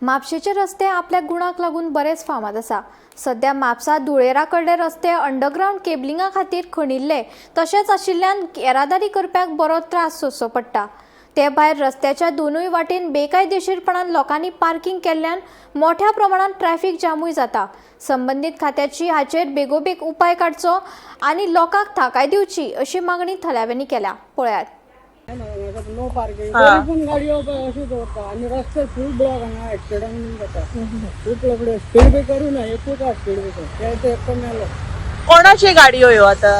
म्हापशेचे रस्ते आपल्या गुणाक लागून बरेच फामाद आसा। सध्या म्हापसा धुळेरा कडले रस्ते अंडरग्राउंड केबलिंगा खातीर खणिल्ले तशेंच आशिल्ल्यान येरादारी करप्याक बरो त्रास सोंसचो पडटा। ते भायर रस्त्याच्या दोनूय वाटेन बेकायदेशीरपणान लोकांनी पार्किंग केल्ल्यान मोठ्या प्रमाणात ट्रॅफिक जामूय जाता। संबंधित खात्याची हाचेर बेगोबेग उपाय काडचो आनी लोकांक थाकाय दिवची अशी मागणी थळाव्यांनी केल्या। पळयात। नो पार्किंग पण गाडयो अशी दवरता आनी रस्ते फूल ब्लॉक हांगा एक्सिडंट जाता खूब लोक स्पीड ब्रेकरूय ना एकूच आसा स्पीड ब्रेकर ते एकटो मेलो। कोणाची गाडी ह्यो आता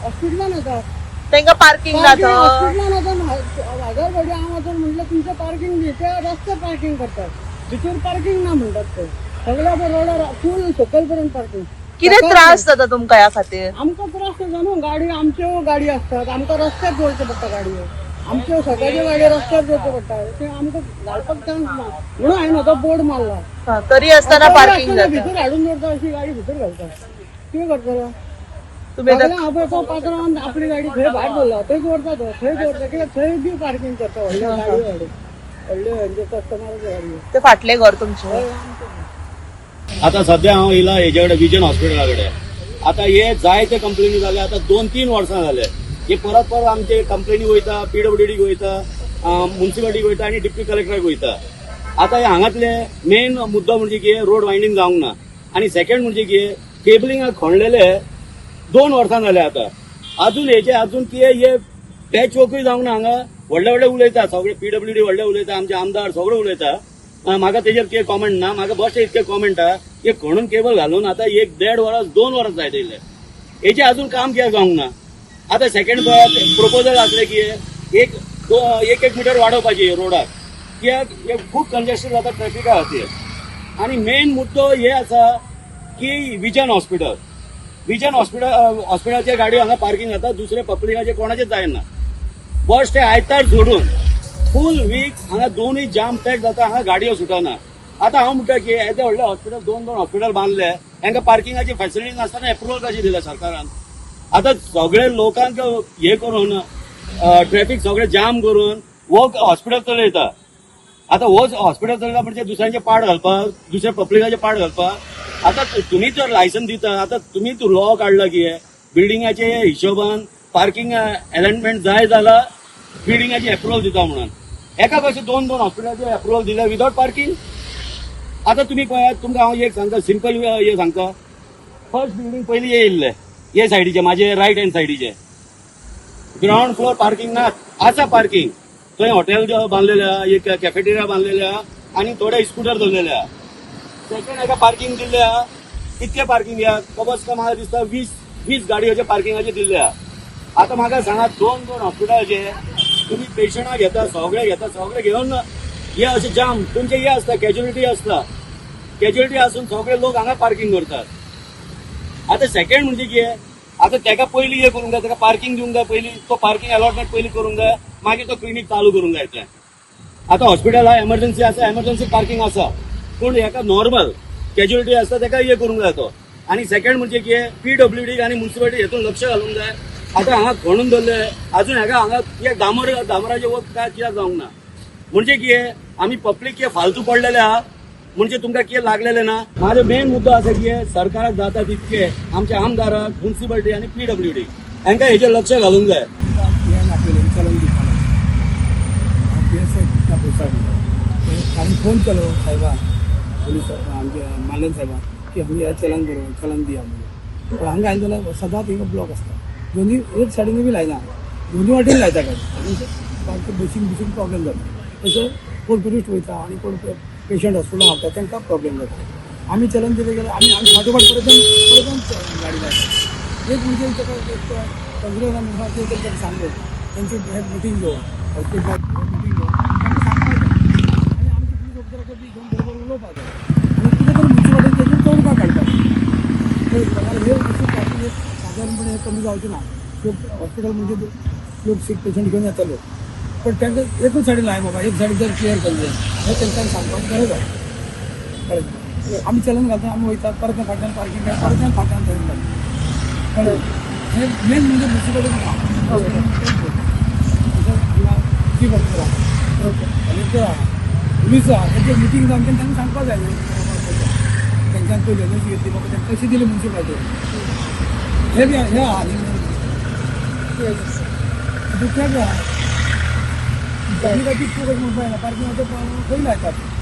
हॉस्पिटलान येता तांकां पार्किंग जाता हॉस्पिटलान येता हजार गाडी हांव वचून म्हटलं तुमचें पार्किंग दी ते रस्ते पार्किंग करतात भितर पार्किंग ना म्हणटात ते सगळ्या रोडार फूल सकयल पर्यंत पार्किंग। कितें त्रास जाता तुमकां ह्या खातीर? आमकां त्रास जाता न्हू गाडी आमच्यो गाडी असतात आमकां रस्त्यार दवरच्यो पडटा गाडयो आमच्यो स्वताच्यो गाडयो रस्त्यार दवरच्यो पडटा ते आमकां घालपाक चान्स ना म्हणून हांवें तो बोर्ड मारला तरी आसतना पार्किंग जाता भितर हाडून दवरता अशी गाडी भितर घालता कितें करतलो तुमी हांव तो पात्रांवान आपली गाडी थंय भायर दवरला थंय दवरता तो थंय दवरता कित्याक थंय बी पार्किंग करता व्हडल्यो गाडयो व्हडल्यो व्हडल्यो कस्टमराच्यो गाडयो ते फाटले घर तुमचें। आता सध्या हांव येयला हेजे कडेन विजन हॉस्पिटला कडेन। आता हे जायते कंप्लेनी जाले आता 2-3 वर्सां जाले हे परत आमचे कंप्लेनी वयता PWDक वयता म्युनिसिपालिटीक वयता आनी डिप्टी कलेक्टराक वयता। आता हे हांगातले मेन मुद्दो म्हणजे की रोड वायंडींग जावंक ना आनी सेकंड म्हणजे की केबलिंग खणलेले 2 वर्सां जाले आता अजून कितें हे पॅच वर्कूय जावंक ना। हांगा व्हडले उलयता सगळे PWD व्हडले उलयता आमचे आमदार सगळे उलयता म्हाका तेजेर कितें कॉमेंट ना म्हाका बस इतके कॉमेंट हा की खणून केबल घालून आता 1-1.5 वर्स 2 वर्स जायत येयले हेचे अजून काम कित्याक जावंक ना। आता सेकंड प्रपोजल आसले की एक मिटर वाडोवपाची रोडाक कित्याक हे खूब कंजेस्टेड जाता ट्रॅफिका खातीर। आनी मेन मुद्दो हे आसा की विजन हॉस्पिटलाचे गाडयो हांगा पार्किंग जाता दुसरे पब्लिकाचे कोणाचेच जायना बस ते आयतार सोडून फूल वीक हांगा दोनूय जाम पॅक जाता हांगा गाडयो सुटना। आता हांव म्हणटा की येदे व्हडले हॉस्पिटल 2 हॉस्पिटल बांदले हांकां पार्किंगाची फॅसिलिटी नासतना एप्रुवल कशी दिल्या सरकारान। आता सगळे लोकांक हे करून ट्रॅफिक सगळे जाम करून वो हॉस्पिटल चलयता। आता हो हॉस्पिटल चलयता म्हणजे दुसऱ्यांचे पाड घालपाक दुसऱ्या पब्लिकाचे पाड घालपाक। आता तुमी जर लायसन दिता आता तुमी लॉ काडला की बिल्डिंगाचे हिशोबान पार्किंग अलाइनमेंट जाय जाल्यार बिल्डिंगाची एप्रुवल दिता म्हणून एका कशें 2 हॉस्पिटलाचे एप्रुवल दिल्या विदाउट पार्किंग। आता तुम्ही पळयात तुमकां हांव एक सांगता सिंपल हे सांगता फर्स्ट बिल्डिंग पयलीं येयल्ले हे सायडीचे माझे रायट हँड सायडीचे ग्राउंड फ्लोर पार्किंग ना आसा पार्किंग थंय हॉटेल बांदलेले आहा एक कॅफेटेरिया बांदलेले आहा आनी थोडे स्कूटर दवरलेले आहा। सेकंड हाका पार्किंग दिल्ले आहा कितके पार्किंग या कबस का म्हाका दिसता 20 गाडयोचे पार्किंगाचे दिल्ले आहा। आता म्हाका सांगा 2 हॉस्पिटलाचे तुम्ही पेशंटां घेता सगळे घेवन हे असे जाम तुमचे हे असता कॅज्युअलिटी असून सगळे लोक हांगा पार्किंग करतात। आता सेकंड म्हणजे कितें आता तेका पयलीं हे करूंक जाय तेका पार्किंग दिवंक जाय पयलीं तो पार्किंग अलॉटमेंट पयलीं करूंक जाय मागीर तो क्लिनीक चालू करूंक जाय ते। आता हॉस्पिटल हा एमर्जन्सी आसा एमर्जन्सी पार्किंग आसा पूण हेका नॉर्मल कॅज्युअलिटी असता तेका हे करूंक जाय तो। आणि सेकंड म्हणजे कितें PWD आनी म्युनिसिपालिटी हेतून लक्ष घालूंक जाय। आता हांगा खणून दवरले अजून हांगा कित्याक डांबराचे वर्क काय कित्याक जावंक ना म्हणजे कितें आमी पब्लीक कितें फालतू पडलेले आहा म्हणजे तुमकां कितें लागलेले ना। म्हाजो मेन मुद्दो आसा की सरकाराक जाता तितके आमच्या आमदाराक म्युनिसिपालिटी आनी PWD हांकां हेचेर लक्ष घालूंक जाय। फोन केलो साहेबा पोलीस आमच्या मालन साहेबा की आमी हे चलन दिया म्हणून पण हांगा हांवें जाल्यार सदांच हिंगा ब्लॉक आसता दोन्ही एक सायडीन बी लायना दोन्ही वाटेन लायता गाडी बसीन प्रॉब्लेम जाता तशें कोण टुरिस्ट वयता आनी कोण पेशंट हॉस्पिटलान हाडटा तांकां प्रॉब्लेम जाता। आमी चलन दिलें जाल्यार आमी फाटोफाट परत गाडी लायता एक म्हणजे ताका तंत्रज्ञान तांकां सांगलें तेंची मिटींग घेवन हॉस्पिटलाक मिटींग घेवन आनी आमचे पुलीस ऑफिसराक बी घेवन बरोबर उलोवपाक जाय आनी कितें तरी म्युनिसिपालिटी तेतून तोडगा काडटा हे सादारणपणे हे कमी जावचें ना हॉस्पिटल म्हणजे लोक सीक पेशंट घेवन येतले पण तांकां एकूच सायडीन लाय बाबा एक सायडीन जर क्लियर केल्लें हें तांकां सांगपाक गरज आसा। कळ्ळें आमी चलन घालता आमी वयता परत फाटल्यान पार्किंग काय परत फाटल्यान थंय घालता कळ्ळें हें मेन म्हणजे म्युनिसिपालिटी कलेक्टर पुलीस त्यांची मिटींग जाऊन त्यांनी सांगपाक जाय न्हू त्यांच्यान पयली एजन्सी घेतली बाबा त्यांना कशी दिली म्युन्सिपाल्टी हे बी हे आहा दुसऱ्याक आहा पार्किंग म्हणून पार्किंग खंय लायतात